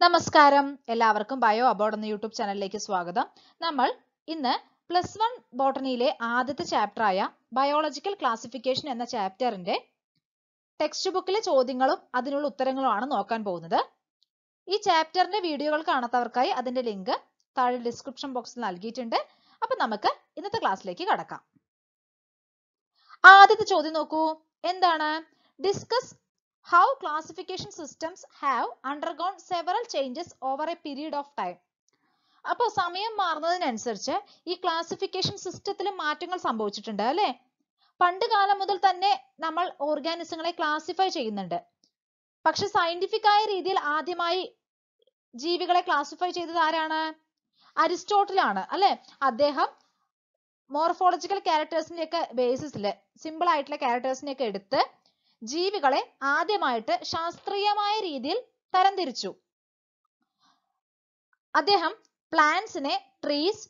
നമസ്കാരം, എല്ലാവർക്കും bio aboard എന്ന യൂട്യൂബ് ചാനലിലേക്ക് സ്വാഗതം. നമ്മൾ ഇന്ന് +1 ബോട്ടണിയിലെ ആദ്യത്തെ ചാപ്റ്ററായ ബയോളജിക്കൽ ക്ലാസിഫിക്കേഷൻ എന്ന ചാപ്റ്ററിന്റെ ടെക്സ്റ്റ് ബുക്കിലെ ചോദ്യങ്ങളും അതിനുള്ള ഉത്തരങ്ങളുമാണ് നോക്കാൻ പോകുന്നത്. ഈ ചാപ്റ്ററിന്റെ വീഡിയോകൾ കാണാത്തവർക്കായി അതിന്റെ ലിങ്ക് താഴെ ഡിസ്ക്രിപ്ഷൻ ബോക്സിൽ നൽകിയിട്ടുണ്ട്. അപ്പൊ നമുക്ക് ഇന്നത്തെ ക്ലാസ്സിലേക്ക് കടക്കാം. ആദ്യത്തെ ചോദ്യം നോക്കൂ. എന്താണ്? Discuss how classification systems have undergone several changes over a period of time. അപ്പോൾ സമയം മാറുന്നതിനനുസരിച്ച് ഈ ക്ലാസിഫിക്കേഷൻ സിസ്റ്റത്തിൽ മാറ്റങ്ങൾ സംഭവിച്ചിട്ടുണ്ട് അല്ലേ? പണ്ട് കാലം മുതൽ തന്നെ നമ്മൾ ഓർഗാനിസങ്ങളെ ക്ലാസിഫൈ ചെയ്യുന്നുണ്ട്. പക്ഷെ സയന്റിഫിക് ആയ രീതിയിൽ ആദ്യമായി ജീവികളെ ക്ലാസിഫൈ ചെയ്തത് ആരാണ്? അരിസ്റ്റോട്ടിൽ ആണ് അല്ലെ? അദ്ദേഹം മോർഫോളജിക്കൽ ക്യാരക്ടേഴ്സിന്റെ ഒക്കെ ബേസിസിൽ സിമ്പിൾ ആയിട്ടുള്ള ക്യാരക്ടേഴ്സിനെ ഒക്കെ എടുത്ത് ജീവികളെ ആദ്യമായിട്ട് ശാസ്ത്രീയമായ രീതിയിൽ തരംതിരിച്ചു. അദ്ദേഹം പ്ലാന്റ്സിനെ ട്രീസ്,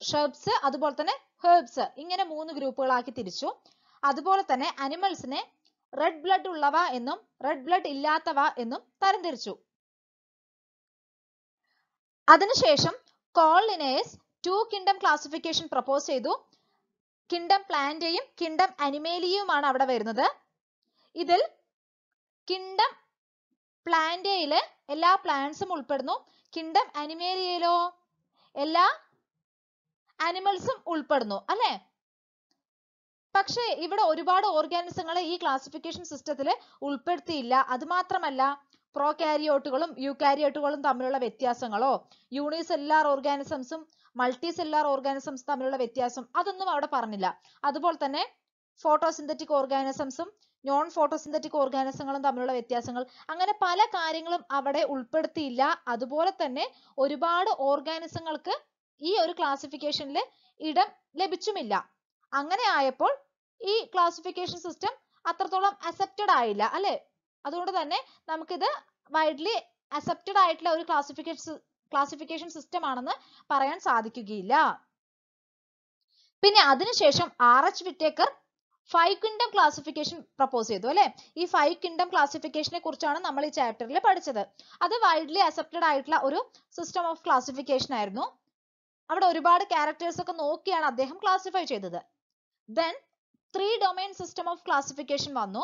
ഷ്രബ്സ്, അതുപോലെ തന്നെ ഹെർബ്സ് ഇങ്ങനെ 3 ഗ്രൂപ്പുകളാക്കി തിരിച്ചു. അതുപോലെ തന്നെ അനിമൽസിനെ റെഡ് ബ്ലഡ് ഉള്ളവ എന്നും റെഡ് ബ്ലഡ് ഇല്ലാത്തവ എന്നും തരംതിരിച്ചു. അതിനുശേഷം call Linnaeus 2 kingdom classification propose ചെയ്തു. കിങ്ഡം പ്ലാന്റേയും കിങ്ഡം അനിമേലിയുമാണ് അവിടെ വരുന്നത്. ഇതിൽ കിങ്ഡം പ്ലാന്റേയില് എല്ലാ പ്ലാന്റ്സും ഉൾപ്പെടുന്നു. കിങ്ഡം അനിമേലിയയിലോ എല്ലാ ആനിമൽസും ഉൾപ്പെടുന്നു അല്ലെ? പക്ഷേ ഇവിടെ ഒരുപാട് ഓർഗാനിസങ്ങളെ ഈ ക്ലാസിഫിക്കേഷൻ സിസ്റ്റത്തിൽ ഉൾപ്പെടുത്തിയില്ല. അത് മാത്രമല്ല പ്രോകാരിയോട്ടുകളും യൂകാരിയോട്ടുകളും തമ്മിലുള്ള വ്യത്യാസങ്ങളോ യൂണിസെല്ലുലാർ ഓർഗാനിസംസും മൾട്ടി സെല്ലുലാർ ഓർഗാനിസംസ് തമ്മിലുള്ള വ്യത്യാസം അതൊന്നും അവിടെ പറഞ്ഞില്ല. അതുപോലെ തന്നെ ഫോട്ടോസിന്തറ്റിക് ഓർഗാനിസംസും നോൺ ഫോട്ടോസിന്തറ്റിക് ഓർഗാനിസങ്ങളും തമ്മിലുള്ള വ്യത്യാസങ്ങൾ, അങ്ങനെ പല കാര്യങ്ങളും അവിടെ ഉൾപ്പെടുത്തിയില്ല. അതുപോലെ തന്നെ ഒരുപാട് ഓർഗാനിസങ്ങൾക്ക് ഈ ഒരു ക്ലാസിഫിക്കേഷനിൽ ഇടം ലഭിച്ചുമില്ല. അങ്ങനെ ആയപ്പോൾ ഈ ക്ലാസിഫിക്കേഷൻ സിസ്റ്റം അത്രത്തോളം അക്സെപ്റ്റഡ് ആയില്ല അല്ലെ? അതുകൊണ്ട് തന്നെ നമുക്കിത് വൈഡ്ലി അക്സെപ്റ്റഡ് ആയിട്ടുള്ള ഒരു ക്ലാസിഫിക്കേഷൻ സിസ്റ്റം ആണെന്ന് പറയാൻ സാധിക്കുകയില്ല. പിന്നെ അതിനുശേഷം RH Whittaker 5 kingdom classification propose ചെയ്തു അല്ലെ? ഈ 5 കിങ്ഡം ക്ലാസിഫിക്കേഷനെ കുറിച്ചാണ് നമ്മൾ ഈ ചാപ്റ്ററിൽ പഠിച്ചത്. അത് വൈഡ്ലി അക്സെപ്റ്റഡ് ആയിട്ടുള്ള ഒരു സിസ്റ്റം ഓഫ് ക്ലാസിഫിക്കേഷൻ ആയിരുന്നു. അവിടെ ഒരുപാട് ക്യാരക്ടേഴ്സ് ഒക്കെ നോക്കിയാണ് അദ്ദേഹം ക്ലാസിഫൈ ചെയ്തത്. Then 3 domain system of classification വന്നു.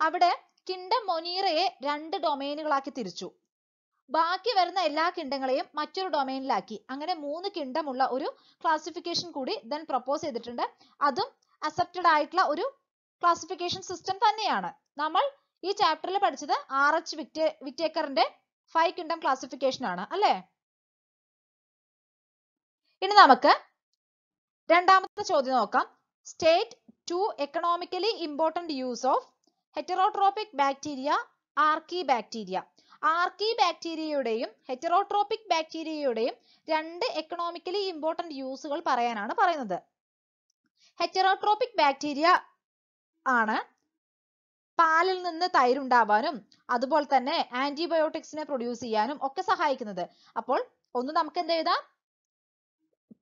അവിടെ കിങ്ഡം മൊനീറയെ 2 ഡൊമൈനുകളാക്കി തിരിച്ചു. ബാക്കി വരുന്ന എല്ലാ കിങ്ഡങ്ങളെയും മറ്റൊരു ഡൊമൈനിലാക്കി. അങ്ങനെ 3 കിങ്ഡം ഉള്ള ഒരു ക്ലാസിഫിക്കേഷൻ കൂടി ദെൻ പ്രപ്പോസ് ചെയ്തിട്ടുണ്ട്. അതും അക്സെപ്റ്റഡ് ആയിട്ടുള്ള ഒരു ക്ലാസിഫിക്കേഷൻ സിസ്റ്റം തന്നെയാണ്. നമ്മൾ ഈ ചാപ്റ്ററിൽ പഠിച്ചത് RH വിറ്റേക്കറിന്റെ 5 കിങ്ഡം ക്ലാസിഫിക്കേഷൻ ആണ് അല്ലെ? ഇനി നമുക്ക് രണ്ടാമത്തെ ചോദ്യം നോക്കാം. State 2 economically important use of heterotrophic bacteria, archaebacteria. Archi ബാക്ടീരിയയുടെയും ഹെറ്ററോട്രോപിക് ബാക്ടീരിയയുടെയും 2 എക്കണോമിക്കലി ഇമ്പോർട്ടന്റ് യൂസുകൾ പറയാനാണ് പറയുന്നത്. ഹെറ്ററോട്രോപിക് ബാക്ടീരിയ ആണ് പാലിൽ നിന്ന് തൈരുണ്ടാവാനും അതുപോലെ തന്നെ ആന്റിബയോട്ടിക്സിനെ പ്രൊഡ്യൂസ് ചെയ്യാനും ഒക്കെ സഹായിക്കുന്നത്. അപ്പോൾ ഒന്ന് നമുക്ക് എന്ത് എഴുതാം?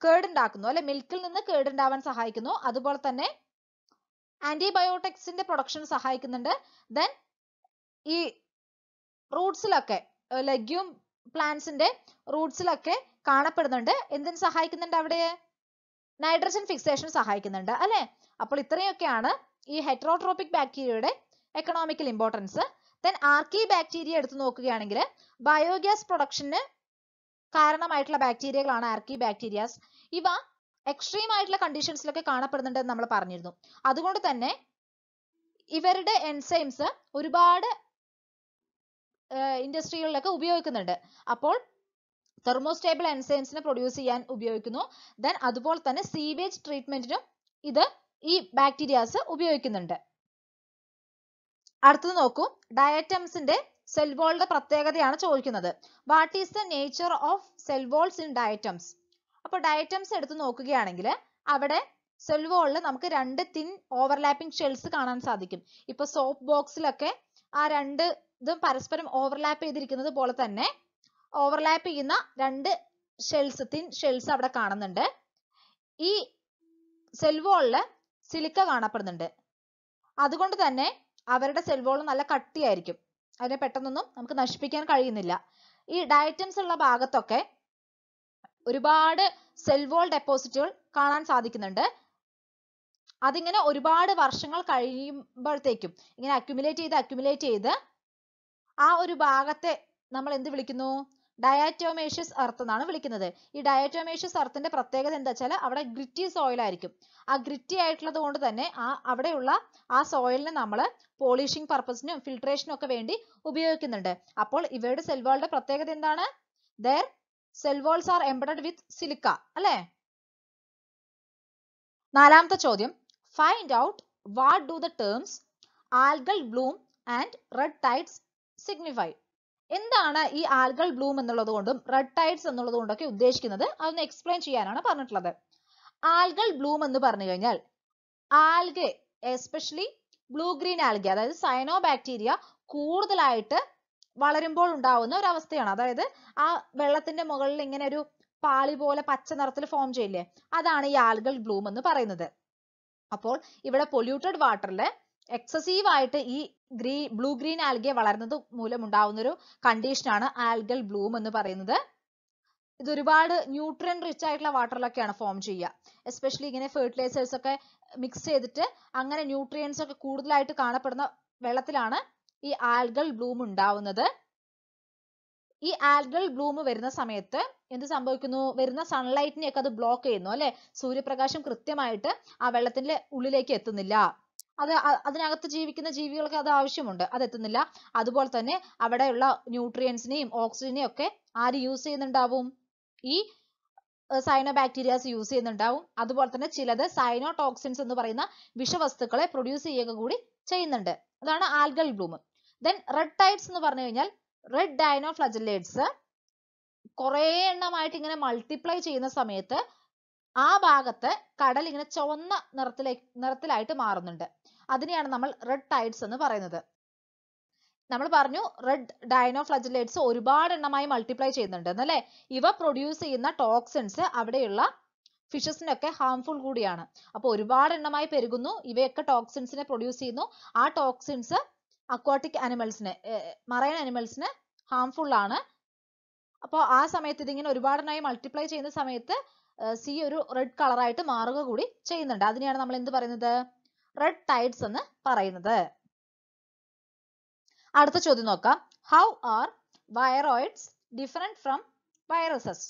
കേർഡ് ഉണ്ടാക്കുന്നു അല്ലെ? മിൽക്കിൽ നിന്ന് കേർഡ് ഉണ്ടാവാൻ സഹായിക്കുന്നു. അതുപോലെ തന്നെ ആന്റിബയോട്ടിക്സിന്റെ പ്രൊഡക്ഷൻ സഹായിക്കുന്നുണ്ട്. ദെൻ ഈ റൂട്ട്സിലൊക്കെ ലെഗ്യൂം പ്ലാന്റ്സിന്റെ റൂട്ട്സിലൊക്കെ കാണപ്പെടുന്നുണ്ട്. എന്തിനു സഹായിക്കുന്നുണ്ട്? അവിടെ നൈട്രജൻ ഫിക്സേഷൻ സഹായിക്കുന്നുണ്ട് അല്ലെ? അപ്പോൾ ഇത്രയൊക്കെയാണ് ഈ ഹെറ്ററോട്രോപിക് ബാക്ടീരിയയുടെ എക്കണോമിക്കൽ ഇമ്പോർട്ടൻസ്. ദെൻ ആർക്കി ബാക്ടീരിയ എടുത്തു നോക്കുകയാണെങ്കിൽ ബയോഗ്യാസ് പ്രൊഡക്ഷന് കാരണമായിട്ടുള്ള ബാക്ടീരിയകളാണ് ആർക്കി ബാക്ടീരിയാസ്. ഇവ എക്സ്ട്രീം ആയിട്ടുള്ള കണ്ടീഷൻസിലൊക്കെ കാണപ്പെടുന്നുണ്ട് എന്ന് നമ്മൾ പറഞ്ഞിരുന്നു. അതുകൊണ്ട് തന്നെ ഇവരുടെ എൻസൈംസ് ഒരുപാട് ഇൻഡസ്ട്രികളിലൊക്കെ ഉപയോഗിക്കുന്നുണ്ട്. അപ്പോൾ തെർമോസ്റ്റേബിൾ എൻസൈംസിനെ പ്രൊഡ്യൂസ് ചെയ്യാൻ ഉപയോഗിക്കുന്നു. ദെൻ അതുപോലെ തന്നെ സീവേജ് ട്രീറ്റ്മെന്റിനും ഇത് ഈ ബാക്ടീരിയാസ് ഉപയോഗിക്കുന്നുണ്ട്. അടുത്തത് നോക്കൂ. ഡയറ്റംസിന്റെ സെൽ വോളിന്റെ പ്രത്യേകതയാണ് ചോദിക്കുന്നത്. What is the nature of cell walls in diatoms? അപ്പോൾ ഡയറ്റംസ് എടുത്ത് നോക്കുകയാണെങ്കിൽ അവിടെ സെൽ വോളിൽ നമുക്ക് 2 തിൻ ഓവർലാപ്പിംഗ് ഷെൽസ് കാണാൻ സാധിക്കും. ഇപ്പൊ സോപ്പ് ബോക്സിലൊക്കെ ആ 2 ഇതും പരസ്പരം ഓവർലാപ്പ് ചെയ്തിരിക്കുന്നത് പോലെ തന്നെ ഓവർലാപ്പ് ചെയ്യുന്ന 2 ഷെൽസ്, തിൻ ഷെൽസ് അവിടെ കാണുന്നുണ്ട്. ഈ സെൽ വോളില് സിലിക്ക കാണപ്പെടുന്നുണ്ട്. അതുകൊണ്ട് തന്നെ അവരുടെ സെൽ വോൾ നല്ല കട്ടിയായിരിക്കും. അതിനെ പെട്ടെന്നൊന്നും നമുക്ക് നശിപ്പിക്കാൻ കഴിയുന്നില്ല. ഈ ഡയറ്റംസ് ഉള്ള ഭാഗത്തൊക്കെ ഒരുപാട് സെൽ വോൾ ഡെപ്പോസിറ്റുകൾ കാണാൻ സാധിക്കുന്നുണ്ട്. അതിങ്ങനെ ഒരുപാട് വർഷങ്ങൾ കഴിയുമ്പോഴത്തേക്കും ഇങ്ങനെ അക്യുമുലേറ്റ് ചെയ്ത് ആ ഒരു ഭാഗത്തെ നമ്മൾ എന്ത് വിളിക്കുന്നു? ഡയാറ്റോമേഷ്യസ് എർത്ത് എന്നാണ് വിളിക്കുന്നത്. ഈ ഡയാറ്റോമേഷ്യസ് എർത്തിന്റെ പ്രത്യേകത എന്താ വെച്ചാൽ അവിടെ ഗ്രിറ്റി സോയിൽ ആയിരിക്കും. ആ ഗ്രിറ്റി ആയിട്ടുള്ളത് കൊണ്ട് തന്നെ അവിടെയുള്ള ആ സോയിലിനെ നമ്മൾ പോളിഷിംഗ് പർപ്പസിനും ഫിൽട്രേഷനും ഒക്കെ വേണ്ടി ഉപയോഗിക്കുന്നുണ്ട്. അപ്പോൾ ഇവയുടെ സെൽ വാളിന്റെ പ്രത്യേകത എന്താണ്? Their cell walls are embedded with silica, അല്ലേ? നാലാമത്തെ ചോദ്യം, find out what do the terms algal bloom and red tides signify? എന്താണ് ഈ ആൽഗൽ ബ്ലൂം എന്നുള്ളത് കൊണ്ടും റെഡ് ടൈഡ്സ് എന്നുള്ളത് കൊണ്ടൊക്കെ ഉദ്ദേശിക്കുന്നത്? അതൊന്ന് എക്സ്പ്ലെയിൻ ചെയ്യാനാണ് പറഞ്ഞിട്ടുള്ളത്. ആൽഗൽ ബ്ലൂം എന്ന് പറഞ്ഞു കഴിഞ്ഞാൽ algae, especially blue green algae, അതായത് സയനോബാക്ടീരിയ കൂടുതലായിട്ട് വളരുമ്പോൾ ഉണ്ടാവുന്ന ഒരു അവസ്ഥയാണ്. അതായത് ആ വെള്ളത്തിന്റെ മുകളിൽ ഇങ്ങനെ ഒരു പാളി പോലെ പച്ച നിറത്തിൽ ഫോം ചെയ്യില്ലേ, അതാണ് ഈ ആൽഗൽ ബ്ലൂം എന്ന് പറയുന്നത്. അപ്പോൾ ഇവിടെ പൊല്യൂട്ടഡ് വാട്ടറിൽ എക്സസീവ് ആയിട്ട് ഈ ബ്ലൂ ഗ്രീൻ ആൽഗെ വളരുന്നത് മൂലം ഉണ്ടാവുന്ന ഒരു കണ്ടീഷനാണ് ആൽഗൽ ബ്ലൂം എന്ന് പറയുന്നത്. ഇത് ഒരുപാട് ന്യൂട്രിയൻ റിച്ച് ആയിട്ടുള്ള വാട്ടറിലൊക്കെയാണ് ഫോം ചെയ്യുക. എസ്പെഷ്യലി ഇങ്ങനെ ഫെർട്ടിലൈസേഴ്സ് ഒക്കെ മിക്സ് ചെയ്തിട്ട് അങ്ങനെ ന്യൂട്രിയൻസ് ഒക്കെ കൂടുതലായിട്ട് കാണപ്പെടുന്ന വെള്ളത്തിലാണ് ഈ ആൽഗൽ ബ്ലൂം ഉണ്ടാവുന്നത്. ഈ ആൽഗൽ ബ്ലൂം വരുന്ന സമയത്ത് എന്ത് സംഭവിക്കുന്നു? വരുന്ന സൺലൈറ്റിനെ ഒക്കെ അത് ബ്ലോക്ക് ചെയ്യുന്നു, അല്ലെ? സൂര്യപ്രകാശം കൃത്യമായിട്ട് ആ വെള്ളത്തിന്റെ ഉള്ളിലേക്ക് എത്തുന്നില്ല. അതിനകത്ത് ജീവിക്കുന്ന ജീവികൾക്ക് അത് ആവശ്യമുണ്ട്, അത് എത്തുന്നില്ല. അതുപോലെ തന്നെ അവിടെയുള്ള ന്യൂട്രിയൻസിനെയും ഓക്സിജനെയും ഒക്കെ ആര് യൂസ് ചെയ്യുന്നുണ്ടാവും? ഈ സയനോബാക്ടീരിയാസ് യൂസ് ചെയ്യുന്നുണ്ടാവും. അതുപോലെ തന്നെ ചിലത് സൈനോടോക്സിൻസ് എന്ന് പറയുന്ന വിഷവസ്തുക്കളെ പ്രൊഡ്യൂസ് ചെയ്യുക കൂടി ചെയ്യുന്നുണ്ട്. അതാണ് algal Bloom. Then red tides എന്ന് പറഞ്ഞു കഴിഞ്ഞാൽ റെഡ് ഡൈനോഫ്ലജല്ലേറ്റ്സ് കുറെ എണ്ണമായിട്ട് ഇങ്ങനെ മൾട്ടിപ്ലൈ ചെയ്യുന്ന സമയത്ത് ആ ഭാഗത്ത് കടൽ ഇങ്ങനെ ചുവന്ന നിറത്തിലായിട്ട് മാറുന്നുണ്ട്. അതിനെയാണ് നമ്മൾ റെഡ് ടൈഡ്സ് എന്ന് പറയുന്നത്. നമ്മൾ പറഞ്ഞു റെഡ് ഡൈനോഫ്ലജല്ലേറ്റ്സ് ഒരുപാട് എണ്ണമായി മൾട്ടിപ്ലൈ ചെയ്യുന്നുണ്ട് എന്നല്ലേ? ഇവ പ്രൊഡ്യൂസ് ചെയ്യുന്ന ടോക്സിൻസ് അവിടെയുള്ള ഫിഷസിനൊക്കെ ഹാംഫുൾ കൂടിയാണ്. അപ്പോൾ ഒരുപാട് എണ്ണമായി പെരുകുന്നു, ഇവയൊക്കെ ടോക്സിൻസിനെ പ്രൊഡ്യൂസ് ചെയ്യുന്നു. ആ ടോക്സിൻസ് അക്വാട്ടിക് അനിമൽസിന്, മറൈൻ അനിമൽസിന് ഹാംഫുൾ ആണ്. അപ്പോൾ ആ സമയത്ത് ഇതിങ്ങനെ ഒരുപാടെണ്ണമായി മൾട്ടിപ്ലൈ ചെയ്യുന്ന സമയത്ത് സീ ഒരു റെഡ് കളറായിട്ട് മാറുക കൂടി ചെയ്യുന്നുണ്ട്. അതിനെയാണ് നമ്മൾ എന്ത് പറയുന്നത്? റെഡ് ടൈഡ്സ് എന്ന് പറയുന്നത്. അടുത്ത ചോദ്യം നോക്കാം. How are viroids different from viruses?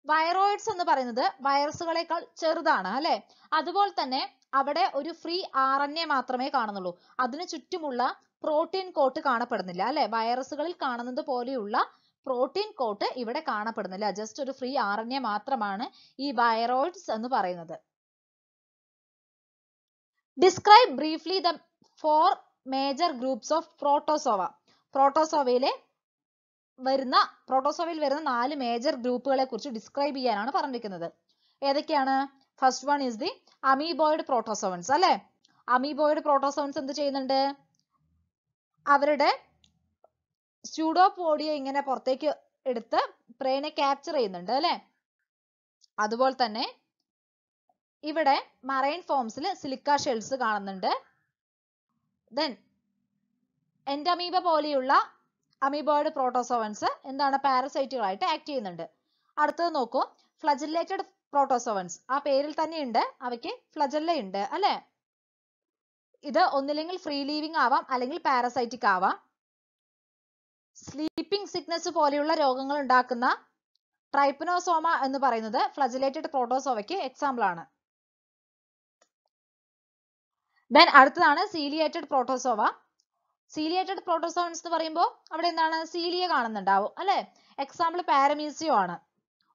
Viroids എന്ന് പറയുന്നത് വൈറസുകളെക്കാൾ ചെറുതാണ്, അല്ലെ? അതുപോലെ തന്നെ അവിടെ ഒരു ഫ്രീ RNA മാത്രമേ കാണുന്നുള്ളൂ. അതിന് ചുറ്റുമുള്ള പ്രോട്ടീൻ കോട്ട് കാണപ്പെടുന്നില്ല, അല്ലെ? വൈറസുകളിൽ കാണുന്നത് പോലെയുള്ള പ്രോട്ടീൻ കോട്ട് ഇവിടെ കാണപ്പെടുന്നില്ല. ജസ്റ്റ് ഒരു ഫ്രീ RNA മാത്രമാണ് ഈ വൈറോയിഡ്സ് എന്ന് പറയുന്നത്. Describe briefly the 4 major groups of protozoa. പ്രോട്ടോസോവയിൽ വരുന്ന 4 മേജർ ഗ്രൂപ്പുകളെ കുറിച്ച് ഡിസ്ക്രൈബ് ചെയ്യാനാണ് പറഞ്ഞിരിക്കുന്നത്. ഏതൊക്കെയാണ്? First one is the amoeboid protozoans, അല്ലെ? അമീബോയിഡ് പ്രോട്ടോസോവൻസ് എന്ത് ചെയ്യുന്നുണ്ട്? അവരുടെ സ്യൂഡോപോഡിയ ഇങ്ങനെ പുറത്തേക്ക് എടുത്ത് പ്രേനെ ക്യാപ്ചർ ചെയ്യുന്നുണ്ട്, അല്ലെ? അതുപോലെ തന്നെ ഇവിടെ മറൈൻ ഫോംസിൽ സിലിക്ക ഷെൽസ് കാണുന്നുണ്ട്. ദെൻ എൻഡമീബ പോലെയുള്ള അമീബോയിഡ് പ്രോട്ടോസോവൻസ് എന്താണ്? പാരസൈറ്റുകളായിട്ട് ആക്ട് ചെയ്യുന്നുണ്ട്. അടുത്തത് നോക്കൂ, ഫ്ലജല്ലേറ്റഡ് പ്രോട്ടോസോവൻസ്. ആ പേരിൽ തന്നെ ഉണ്ട്, അവയ്ക്ക് ഫ്ലജല്ല ഉണ്ട്, അല്ലെ? ഇത് ഒന്നില്ലെങ്കിൽ ഫ്രീ ലീവിംഗ് ആവാം, അല്ലെങ്കിൽ പാരസൈറ്റിക് ആവാം. സ്ലീപ്പിംഗ് സിക്നസ് പോലെയുള്ള രോഗങ്ങൾ ഉണ്ടാക്കുന്ന ട്രൈപ്പനോസോമ എന്ന് പറയുന്നത് ഫ്ലജലേറ്റഡ് പ്രോട്ടോസോവയ്ക്ക് എക്സാമ്പിൾ ആണ്. ദെൻ അടുത്തതാണ് സീലിയേറ്റഡ് പ്രോട്ടോസോവ. സീലിയേറ്റഡ് പ്രോട്ടോസോവൻസ് എന്ന് പറയുമ്പോൾ അവിടെ എന്താണ്? സീലിയ കാണുന്നുണ്ടാവും, അല്ലെ? എക്സാമ്പിൾ പാരമീസിയോ ആണ്.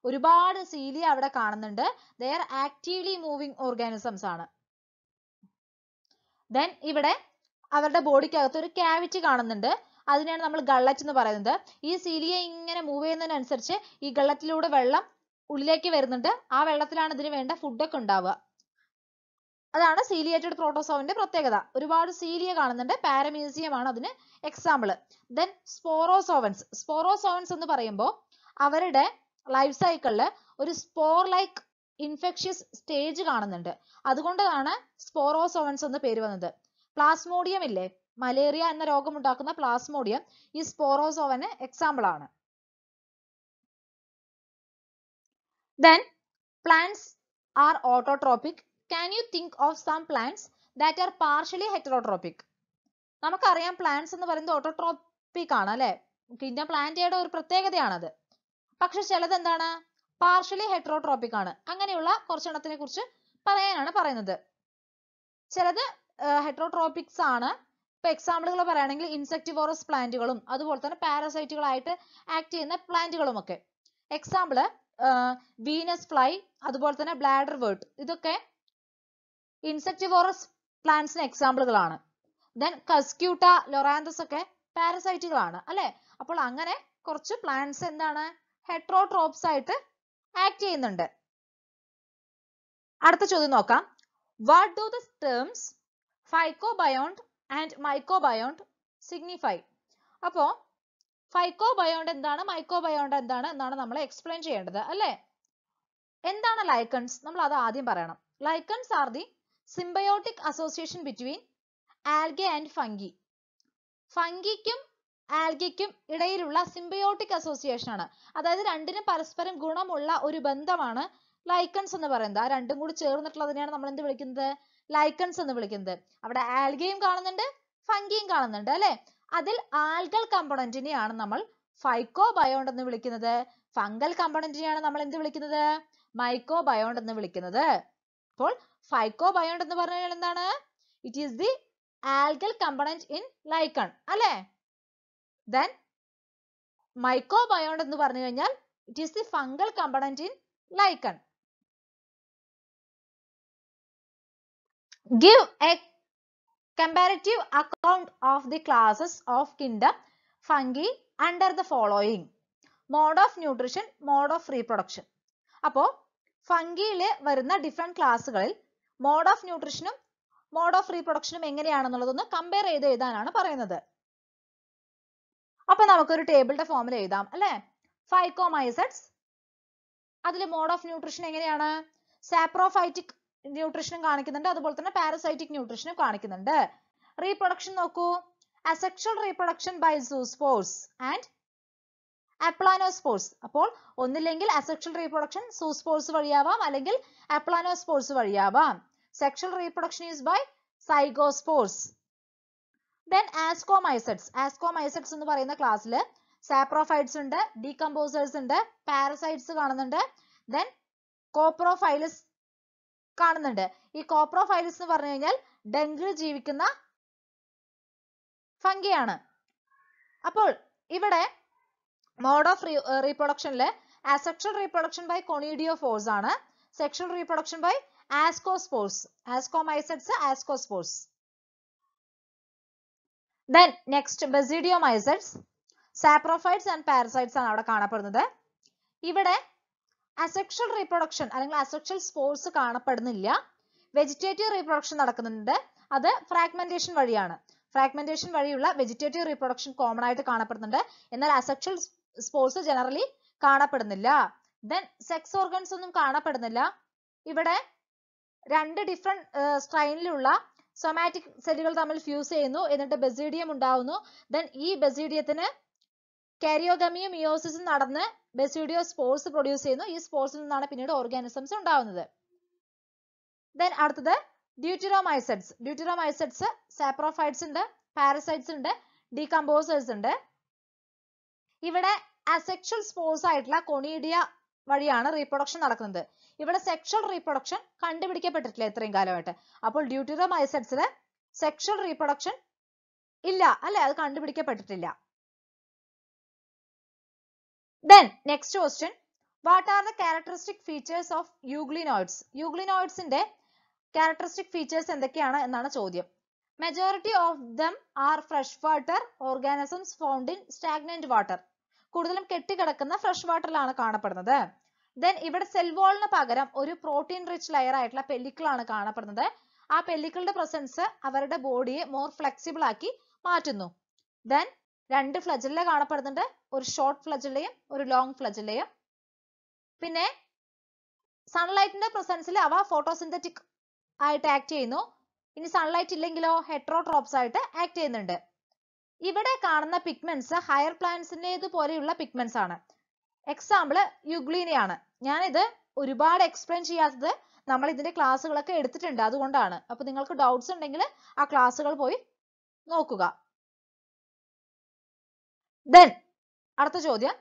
ഒരുപാട് സീലിയ അവിടെ കാണുന്നുണ്ട്. They are actively moving organisms ആണ്. ദെൻ ഇവിടെ അവരുടെ ബോഡിക്കകത്ത് ഒരു ക്യാവിറ്റി കാണുന്നുണ്ട്. അതിനെയാണ് നമ്മൾ ഗള്ളറ്റ് എന്ന് പറയുന്നത്. ഈ സീലിയ ഇങ്ങനെ മൂവ് ചെയ്യുന്നതിനനുസരിച്ച് ഈ ഗള്ളറ്റിലൂടെ വെള്ളം ഉള്ളിലേക്ക് വരുന്നുണ്ട്. ആ വെള്ളത്തിലാണ് ഇതിന് വേണ്ട ഫുഡൊക്കെ ഉണ്ടാവുക. അതാണ് സീലിയേറ്റഡ് പ്രോട്ടോസോവിന്റെ പ്രത്യേകത. ഒരുപാട് സീലിയ കാണുന്നുണ്ട്. പാരമീസിയം ആണ് അതിന് എക്സാമ്പിൾ. Then sporozoans. സ്പോറോസോവൻസ് എന്ന് പറയുമ്പോൾ അവരുടെ ലൈഫ് സൈക്കിളിൽ ഒരു സ്പോർ ലൈക്ക് ഇൻഫെക്ഷ്യസ് സ്റ്റേജ് കാണുന്നുണ്ട്. അതുകൊണ്ടാണ് സ്പോറോസോവൻസ് എന്ന് പേര് വന്നത്. പ്ലാസ്മോഡിയം ഇല്ലേ, മലേറിയ എന്ന രോഗം ഉണ്ടാക്കുന്ന പ്ലാസ്മോഡിയം ഈ സ്പോറോസോവന് എക്സാമ്പിൾ ആണ്. Then plants are autotrophic. Can you think of some plants that are partially heterotrophic? നമുക്കറിയാം plants എന്ന് പറയുന്നത് autotrophic ആണ് അല്ലെ, പിന്നെ പ്ലാന്റയുടെ ഒരു പ്രത്യേകതയാണത്. പക്ഷെ ചിലത് എന്താണ്, partially heterotrophic ആണ്. അങ്ങനെയുള്ള കുറച്ചെണ്ണത്തിനെ കുറിച്ച് പറയാനാണ് പറയുന്നത്. ചിലത് heterotropics ആണ്. ഇപ്പൊ എക്സാമ്പിളുകൾ പറയുകയാണെങ്കിൽ ഇൻസെക്ടിവോറസ് പ്ലാന്റുകളും അതുപോലെ തന്നെ പാരസൈറ്റുകളായിട്ട് ആക്ട് ചെയ്യുന്ന പ്ലാന്റുകളും ഒക്കെ. എക്സാമ്പിള് വീനസ് ഫ്ലൈ, അതുപോലെ തന്നെ ബ്ലാഡർ വേർട്ട്, ഇതൊക്കെ ഇൻസെക്ടിവോറസ് പ്ലാന്റ്സിന് എക്സാമ്പിളുകളാണ്. ദെൻ കസ്ക്യൂട്ട, ലൊറാന്തസ് ഒക്കെ പാരസൈറ്റുകളാണ് അല്ലെ. അപ്പോൾ അങ്ങനെ കുറച്ച് പ്ലാന്റ്സ് എന്താണ്, ഹെട്രോട്രോപ്സ് ആയിട്ട് ആക്ട് ചെയ്യുന്നുണ്ട്. അടുത്ത ചോദ്യം നോക്കാം. What do the terms phycobiont and mycobiont signify? അപ്പോ ഫൈക്കോബയോണ്ട് എന്താണ്, മൈക്കോബയോണ്ട് എന്താണ് എന്നാണ് നമ്മൾ എക്സ്പ്ലെയിൻ ചെയ്യേണ്ടത് അല്ലെ. എന്താണ് ലൈക്കൺസ്, നമ്മൾ അത് ആദ്യം പറയണം. Lichens are the symbiotic association between algae and fungi. ഫംഗിക്കും ആൽഗയ്ക്കും ഇടയിലുള്ള സിംബയോട്ടിക് അസോസിയേഷൻ ആണ്. അതായത് രണ്ടിനും പരസ്പരം ഗുണമുള്ള ഒരു ബന്ധമാണ് ലൈക്കൺസ് എന്ന് പറയുന്നത്. ആ രണ്ടും കൂടി ചേർന്നിട്ടുള്ളതിനെയാണ് നമ്മൾ എന്ത് വിളിക്കുന്നത്, ലൈക്കൺസ് എന്ന് വിളിക്കുന്നത്. അവിടെ ആൽഗയും കാണുന്നുണ്ട്, ഫംഗിയും കാണുന്നുണ്ട് അല്ലെ. അതിൽ ആൽഗൽ കമ്പോണന്റിനെയാണ് നമ്മൾ ഫൈക്കോബയോണ്ട് എന്ന് വിളിക്കുന്നത്. ഫംഗൽ കമ്പോണന്റിനെയാണ് നമ്മൾ എന്ത് വിളിക്കുന്നത്, മൈക്കോബയോണ്ട് എന്ന് വിളിക്കുന്നത്. അപ്പോൾ ഫൈക്കോബയോണ്ട് എന്ന് പറഞ്ഞാൽ എന്താണ്, it is the algal component in lichen അല്ലെ. ദെൻ മൈക്കോബയോണ്ട് എന്ന് പറഞ്ഞു കഴിഞ്ഞാൽ it is the fungal component in lichen. Give a comparative account of the classes of kingdom fungi under the following: mode of nutrition, mode of reproduction. അപ്പോ ഫംഗിയില് വരുന്ന different ക്ലാസ്സുകളിൽ mode of ന്യൂട്രീഷനും mode of റീപ്രൊഡക്ഷനും എങ്ങനെയാണെന്നുള്ളതൊന്ന് compare ചെയ്ത് എഴുതാനാണ് പറയുന്നത്. അപ്പൊ നമുക്കൊരു ടേബിളിന്റെ ഫോമിൽ എഴുതാം അല്ലെ. ഫൈക്കോമൈസെറ്റ്സ്, അതിൽ മോഡ് ഓഫ് ന്യൂട്രീഷൻ എങ്ങനെയാണ്, സാപ്രോഫൈറ്റിക് ന്യൂട്രീഷനും കാണിക്കുന്നുണ്ട്, അതുപോലെ തന്നെ പാരസൈറ്റിക് ന്യൂട്രീഷനും കാണിക്കുന്നുണ്ട്. റീപ്രൊഡക്ഷൻ നോക്കൂ, asexual reproduction by zoospores and aplanospores. അപ്പോൾ ഒന്നില്ലെങ്കിൽ അസെക്ഷൽ റീപ്രൊഡക്ഷൻ സൂസ്പോർസ് വഴിയാവാം, അല്ലെങ്കിൽ അപ്ലാനോസ്പോർസ് വഴിയാവാം. Sexual reproduction is by zygospores. Then ascomycetes. Ascomycetes എന്ന് പറയുന്ന ക്ലാസ്സിൽ സാപ്രോഫൈറ്റ്സ് ഉണ്ട്, ഡീകമ്പോസേഴ്സ് ഉണ്ട്, പാരസൈറ്റ്സ് കാണുന്നുണ്ട്, ദെൻ കോപ്രോഫൈലസ് കാണുന്നുണ്ട്. ഈ കോപ്രോഫൈലസ് എന്ന് പറഞ്ഞു കഴിഞ്ഞാൽ ഡെങ്കിൽ ജീവിക്കുന്ന ഫംഗിയാണ്. അപ്പോൾ ഇവിടെ മോഡ് ഓഫ് റീപ്രൊഡക്ഷനില് അസെക്ഷൽ റീപ്രൊഡക്ഷൻ ബൈ കൊണീഡിയോഫോഴ്സ് ആണ്, sexual reproduction by ascospores, ascomycetes, ascospores. Then next basidiomycetes, saprophytes and parasites ആണ് അവിടെ കാണപ്പെടുന്നത്. ഇവിടെ അസെക്ഷൽ റീപ്രൊഡക്ഷൻ അല്ലെങ്കിൽ അസെക്ഷൽ സ്പോർസ് കാണപ്പെടുന്നില്ല. വെജിറ്റേറ്റീവ് റീപ്രൊഡക്ഷൻ നടക്കുന്നുണ്ട്, അത് ഫ്രാഗ്മെന്റേഷൻ വഴിയാണ്. ഫ്രാഗ്മെന്റേഷൻ വഴിയുള്ള വെജിറ്റേറ്റീവ് റീപ്രൊഡക്ഷൻ കോമൺ ആയിട്ട് കാണപ്പെടുന്നുണ്ട്, എന്നാൽ അസെക്ഷൽ സ്പോർസ് ജനറലി കാണപ്പെടുന്നില്ല. ദെൻ സെക്സ് ഓർഗൻസ് ഒന്നും കാണപ്പെടുന്നില്ല. ഇവിടെ രണ്ട് ഡിഫറെന്റ് സ്ട്രൈനിലുള്ള സൊമാറ്റിക് സെല്ലുകൾ തമ്മിൽ ഫ്യൂസ് ചെയ്യുന്നു, എന്നിട്ട് ബസിഡിയം ഉണ്ടാവുന്നു. ദെൻ ഈ ബസിഡിയത്തിന് കാരിയോഗമിയും മിയോസിസും നടന്ന് ബസിഡിയോ സ്പോർസ് പ്രൊഡ്യൂസ് ചെയ്യുന്നു. ഈ സ്പോർസിൽ നിന്നാണ് പിന്നീട് ഓർഗാനിസംസ് ഉണ്ടാവുന്നത്. ദെൻ അടുത്തത് ഡ്യൂറ്ററോമൈസെറ്റ്സ്. ഡ്യൂറ്ററോമൈസെറ്റ്സ് സാപ്രോഫൈറ്റ്സ് ഉണ്ട്, പാരസൈറ്റ്സ് ഉണ്ട്, ഡീകമ്പോസേഴ്സ് ഉണ്ട്. ഇവിടെ അസെക്ഷൽ സ്പോർസ് ആയിട്ടുള്ള കൊണീഡിയ വഴിയാണ് റീപ്രൊഡക്ഷൻ നടക്കുന്നത്. ഇവിടെ സെക്ഷൽ റീപ്രൊഡക്ഷൻ കണ്ടുപിടിക്കപ്പെട്ടിട്ടില്ല ഇത്രയും കാലമായിട്ട്. അപ്പോൾ ഡ്യൂറ്ററോമൈസെറ്റ്സില് സെക്ഷൽ റീപ്രൊഡക്ഷൻ ഇല്ല അല്ലെ, അത് കണ്ടുപിടിക്കപ്പെട്ടിട്ടില്ല. Then next question, what are the characteristic features of euglenoids? Euglenoidsന്റെ characteristic features എന്തൊക്കെയാണ് എന്നാണ് ചോദ്യം. Majority of them are freshwater organisms found in stagnant water. കൂടുതലും കെട്ടിക്കിടക്കുന്ന ഫ്രഷ് വാട്ടറിലാണ് കാണപ്പെടുന്നത്. Then ഇവിടെ സെൽ വാളിന് പകരം ഒരു പ്രോട്ടീൻ റിച്ച് ലെയർ ആയിട്ടുള്ള പെല്ലിക്കിൾ ആണ് കാണപ്പെടുന്നത്. ആ പെല്ലിക്കിളുടെ പ്രസൻസ് അവരുടെ ബോഡിയെ മോർ ഫ്ലെക്സിബിൾ ആക്കി മാറ്റുന്നു. Then രണ്ട് ഫ്ലജല്ല കാണപ്പെടുന്നുണ്ട്, ഒരു ഷോർട്ട് ഫ്ലജല്ലയും ഒരു ലോങ് ഫ്ലജല്ലയും. പിന്നെ സൺലൈറ്റിന്റെ പ്രസൻസിൽ അവ ഫോട്ടോസിന്തറ്റിക് ആയിട്ട് ആക്ട് ചെയ്യുന്നു. ഇനി സൺലൈറ്റ് ഇല്ലെങ്കിലോ ഹെട്രോട്രോപ്സ് ആയിട്ട് ആക്ട് ചെയ്യുന്നുണ്ട്. ഇവിടെ കാണുന്ന പിഗ്മെന്റ്സ് ഹയർ പ്ലാന്റ്സിന്റേത് പോലെയുള്ള പിഗ്മെന്റ്സ് ആണ്. എക്സാമ്പിൾ യുഗ്ലീനയാണ്. ഞാനിത് ഒരുപാട് എക്സ്പ്ലെയിൻ ചെയ്യാത്തത് നമ്മൾ ഇതിന്റെ ക്ലാസ്സുകളൊക്കെ എടുത്തിട്ടുണ്ട്, അതുകൊണ്ടാണ്. അപ്പൊ നിങ്ങൾക്ക് ഡൗട്ട്സ് ഉണ്ടെങ്കിൽ ആ ക്ലാസ്സുകൾ പോയി നോക്കുക. Then അടുത്ത ചോദ്യം,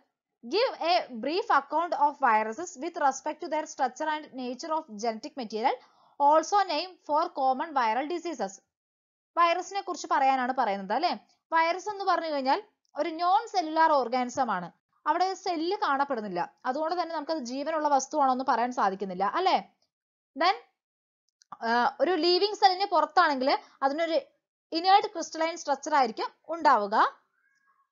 give a brief account of viruses with respect to their structure and nature of genetic material, also name for common viral diseases. വൈറസിനെ കുറിച്ച് പറയാനാണ് പറയുന്നത് അല്ലെ. വൈറസ് എന്ന് പറഞ്ഞു കഴിഞ്ഞാൽ ഒരു നോൺ സെല്ലുലാർ ഓർഗാനിസം ആണ്. അവിടെ സെല്ല് കാണപ്പെടുന്നില്ല, അതുകൊണ്ട് തന്നെ നമുക്കത് ജീവനുള്ള വസ്തുവാണോ എന്ന് പറയാൻ സാധിക്കുന്നില്ല അല്ലെ. ദെൻ ഒരു ലീവിങ് സെല്ലിന് പുറത്താണെങ്കിൽ അതിനൊരു ഇനേർട്ട് ക്രിസ്റ്റലൈൻ സ്ട്രക്ചർ ആയിരിക്കും ഉണ്ടാവുക.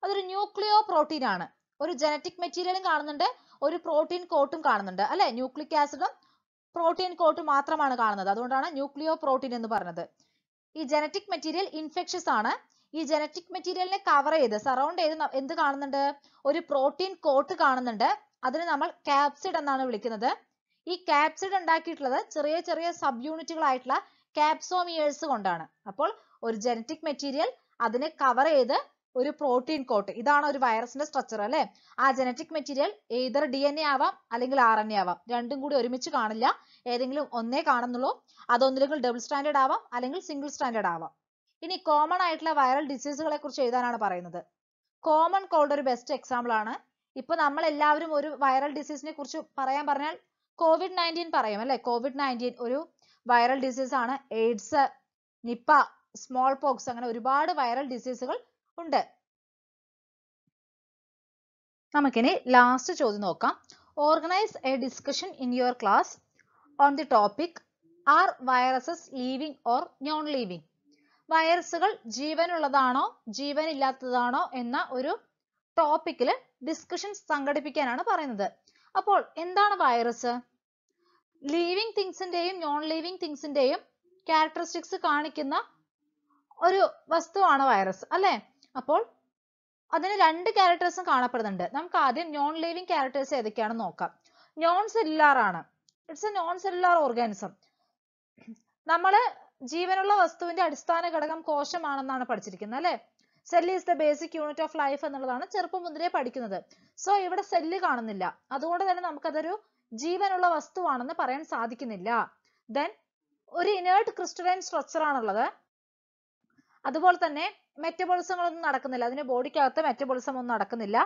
അതൊരു ന്യൂക്ലിയോ പ്രോട്ടീൻ ആണ്. ഒരു ജനറ്റിക് മെറ്റീരിയലും കാണുന്നുണ്ട്, ഒരു പ്രോട്ടീൻ കോട്ടും കാണുന്നുണ്ട് അല്ലെ. ന്യൂക്ലിക് ആസിഡും പ്രോട്ടീൻ കോട്ടും മാത്രമാണ് കാണുന്നത്, അതുകൊണ്ടാണ് ന്യൂക്ലിയോ പ്രോട്ടീൻ എന്ന് പറഞ്ഞത്. ഈ ജനറ്റിക് മെറ്റീരിയൽ ഇൻഫെക്ഷ്യസ് ആണ്. ഈ ജനറ്റിക് മെറ്റീരിയലിനെ കവർ ചെയ്ത് സറൗണ്ട് ചെയ്ത് എന്ത് കാണുന്നുണ്ട്? ഒരു പ്രോട്ടീൻ കോട്ട് കാണുന്നുണ്ട്. അതിനെ നമ്മൾ കാപ്സിഡ് എന്നാണ് വിളിക്കുന്നത്. ഈ കാപ്സിഡ് ഉണ്ടാക്കിയിട്ടുള്ളത് ചെറിയ ചെറിയ സബ് യൂണിറ്റുകളായിട്ടുള്ള കാപ്സോമിയേഴ്സ് കൊണ്ടാണ്. അപ്പോൾ ഒരു ജനറ്റിക് മെറ്റീരിയൽ അതിനെ കവർ ചെയ്ത് ഒരു പ്രോട്ടീൻ കോട്ട്, ഇതാണ് ഒരു വൈറസിന്റെ സ്ട്രക്ചർ അല്ലെ. ആ ജനറ്റിക് മെറ്റീരിയൽ either DNA ആവാം അല്ലെങ്കിൽ RNA ആവാം, രണ്ടും കൂടി ഒരുമിച്ച് കാണില്ല, ഏതെങ്കിലും ഒന്നേ കാണുന്നുള്ളൂ. അതൊന്നില്ലെങ്കിൽ ഡബിൾ സ്റ്റാൻഡേർഡ് ആവാം അല്ലെങ്കിൽ സിംഗിൾ സ്റ്റാൻഡേർഡ് ആവാം. ഇനി കോമൺ ആയിട്ടുള്ള വൈറൽ ഡിസീസുകളെ കുറിച്ച് എഴുതാനാണ് പറയുന്നത്. കോമൺ കോൾഡ് ഒരു ബെസ്റ്റ് എക്സാമ്പിൾ ആണ്. ഇപ്പൊ നമ്മൾ എല്ലാവരും ഒരു വൈറൽ ഡിസീസിനെ കുറിച്ച് പറയാൻ പറഞ്ഞാൽ COVID-19 പറയും അല്ലെ. COVID-19 ഒരു വൈറൽ ഡിസീസ് ആണ്. എയ്ഡ്സ്, നിപ്പ, സ്മോൾ പോക്സ്, അങ്ങനെ ഒരുപാട് വൈറൽ ഡിസീസുകൾ ഉണ്ട്. നമുക്കിനി ലാസ്റ്റ് ചോദ്യം നോക്കാം. Organise a discussion in your class on the topic are viruses living or non living. വൈറസുകൾ ജീവനുള്ളതാണോ ജീവനില്ലാത്തതാണോ എന്ന ഒരു ടോപ്പിക്കിൽ ഡിസ്കഷൻ സംഘടിപ്പിക്കാനാണ് പറയുന്നത്. അപ്പോൾ എന്താണ് വൈറസ്? ലീവിംഗ് തിങ്സിന്റെയും നോൺ ലീവിംഗ് തിങ്സിന്റെയും ക്യാരക്ടറിസ്റ്റിക്സ് കാണിക്കുന്ന ഒരു വസ്തുവാണ് വൈറസ് അല്ലെ. അപ്പോൾ അതിന് രണ്ട് ക്യാരക്ടേഴ്സും കാണപ്പെടുന്നുണ്ട്. നമുക്ക് ആദ്യം നോൺ ലിവിംഗ് ക്യാരക്ടേഴ്സ് ഏതൊക്കെയാണെന്ന് നോക്കാം. നോൺ സെല്ലുലാർ ആണ്. It's A non cellular organism. നമ്മള് ജീവനുള്ള വസ്തുവിന്റെ അടിസ്ഥാന ഘടകം കോശമാണെന്നാണ് പഠിച്ചിരിക്കുന്നത് അല്ലെ. Cell is the basic unit of life എന്നുള്ളതാണ് ചെറുപ്പം മുതലേ പഠിക്കുന്നത്. സോ ഇവിടെ സെല്ല് കാണുന്നില്ല, അതുകൊണ്ട് തന്നെ നമുക്കതൊരു ജീവനുള്ള വസ്തുവാണെന്ന് പറയാൻ സാധിക്കുന്നില്ല. ദെൻ ഒരു ഇനേർട്ട് ക്രിസ്റ്റലൈൻ സ്ട്രക്ചർ ആണുള്ളത്. അതുപോലെ തന്നെ മെറ്റബോളിസങ്ങളൊന്നും നടക്കുന്നില്ല, അതിന്റെ ബോഡിക്കകത്ത് മെറ്റബോളിസം ഒന്നും നടക്കുന്നില്ല.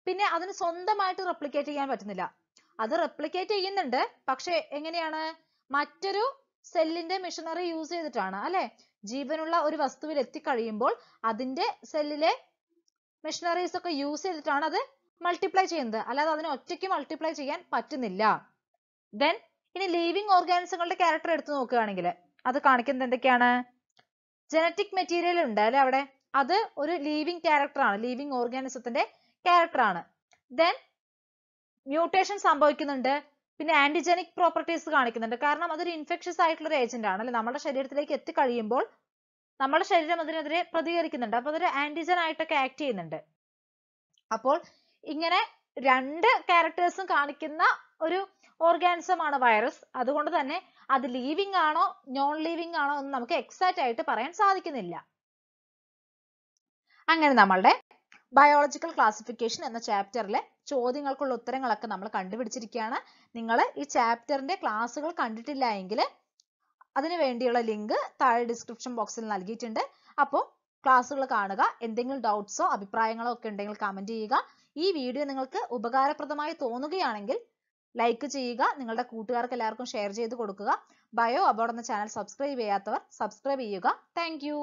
പിന്നെ അതിന് സ്വന്തമായിട്ട് റെപ്ലിക്കേറ്റ് ചെയ്യാൻ പറ്റുന്നില്ല. അത് റെപ്ലിക്കേറ്റ് ചെയ്യുന്നുണ്ട്, പക്ഷെ എങ്ങനെയാണ്? മറ്റൊരു സെല്ലിന്റെ മെഷീനറി യൂസ് ചെയ്തിട്ടാണ് അല്ലെ. ജീവനുള്ള ഒരു വസ്തുവിൽ എത്തിക്കഴിയുമ്പോൾ അതിന്റെ സെല്ലിലെ മെഷീനറീസ് ഒക്കെ യൂസ് ചെയ്തിട്ടാണ് അത് മൾട്ടിപ്ലൈ ചെയ്യുന്നത്, അല്ലാതെ അതിന് ഒറ്റയ്ക്ക് മൾട്ടിപ്ലൈ ചെയ്യാൻ പറ്റുന്നില്ല. ദെൻ ഇനി ലീവിംഗ് ഓർഗാനിസങ്ങളുടെ ക്യാരക്ടർ എടുത്തു നോക്കുകയാണെങ്കിൽ അത് കാണിക്കുന്നത് എന്തൊക്കെയാണ്? ജനറ്റിക് മെറ്റീരിയൽ ഉണ്ട് അല്ലെ അവിടെ, അത് ഒരു ലീവിംഗ് ക്യാരക്ടർ ആണ്, ലീവിംഗ് ഓർഗാനിസത്തിന്റെ ക്യാരക്ടർ ആണ്. ദെൻ മ്യൂട്ടേഷൻ സംഭവിക്കുന്നുണ്ട്, പിന്നെ ആന്റിജനിക് പ്രോപ്പർട്ടീസ് കാണിക്കുന്നുണ്ട്. കാരണം അതൊരു ഇൻഫെക്ഷ്യസ് ആയിട്ടുള്ള ഒരു ഏജന്റ് ആണ് അല്ലെ. നമ്മുടെ ശരീരത്തിലേക്ക് എത്തിക്കഴിയുമ്പോൾ നമ്മുടെ ശരീരം അതിനെതിരെ പ്രതികരിക്കുന്നുണ്ട്, അപ്പൊ അതൊരു ആന്റിജൻ ആയിട്ടൊക്കെ ആക്ട് ചെയ്യുന്നുണ്ട്. അപ്പോൾ ഇങ്ങനെ രണ്ട് ക്യാരക്ടേഴ്സും കാണിക്കുന്ന ഒരു ഓർഗാനിസം ആണ് വൈറസ്. അതുകൊണ്ട് തന്നെ അത് ലീവിംഗ് ആണോ നോൺ ലീവിംഗ് ആണോ എന്ന് നമുക്ക് എക്സാക്റ്റ് ആയിട്ട് പറയാൻ സാധിക്കുന്നില്ല. അങ്ങനെ നമ്മളുടെ ബയോളജിക്കൽ ക്ലാസിഫിക്കേഷൻ എന്ന ചാപ്റ്ററിലെ ചോദ്യങ്ങൾക്കുള്ള ഉത്തരങ്ങളൊക്കെ നമ്മൾ കണ്ടുപിടിച്ചിരിക്കുകയാണ്. നിങ്ങൾ ഈ ചാപ്റ്ററിന്റെ ക്ലാസ്സുകൾ കണ്ടിട്ടില്ല എങ്കിൽ അതിനു വേണ്ടിയുള്ള ലിങ്ക് താഴെ ഡിസ്ക്രിപ്ഷൻ ബോക്സിൽ നൽകിയിട്ടുണ്ട്. അപ്പോൾ ക്ലാസ്സുകൾ കാണുക. എന്തെങ്കിലും ഡൗട്ട്സോ അഭിപ്രായങ്ങളോ ഒക്കെ ഉണ്ടെങ്കിൽ കമന്റ് ചെയ്യുക. ഈ വീഡിയോ നിങ്ങൾക്ക് ഉപകാരപ്രദമായി തോന്നുകയാണെങ്കിൽ ലൈക്ക് ചെയ്യുക, നിങ്ങളുടെ കൂട്ടുകാർക്ക് എല്ലാവർക്കും ഷെയർ ചെയ്ത് കൊടുക്കുക. ബയോ അബോർഡ് എന്ന ചാനൽ സബ്സ്ക്രൈബ് ചെയ്യാത്തവർ സബ്സ്ക്രൈബ് ചെയ്യുക. Thank you.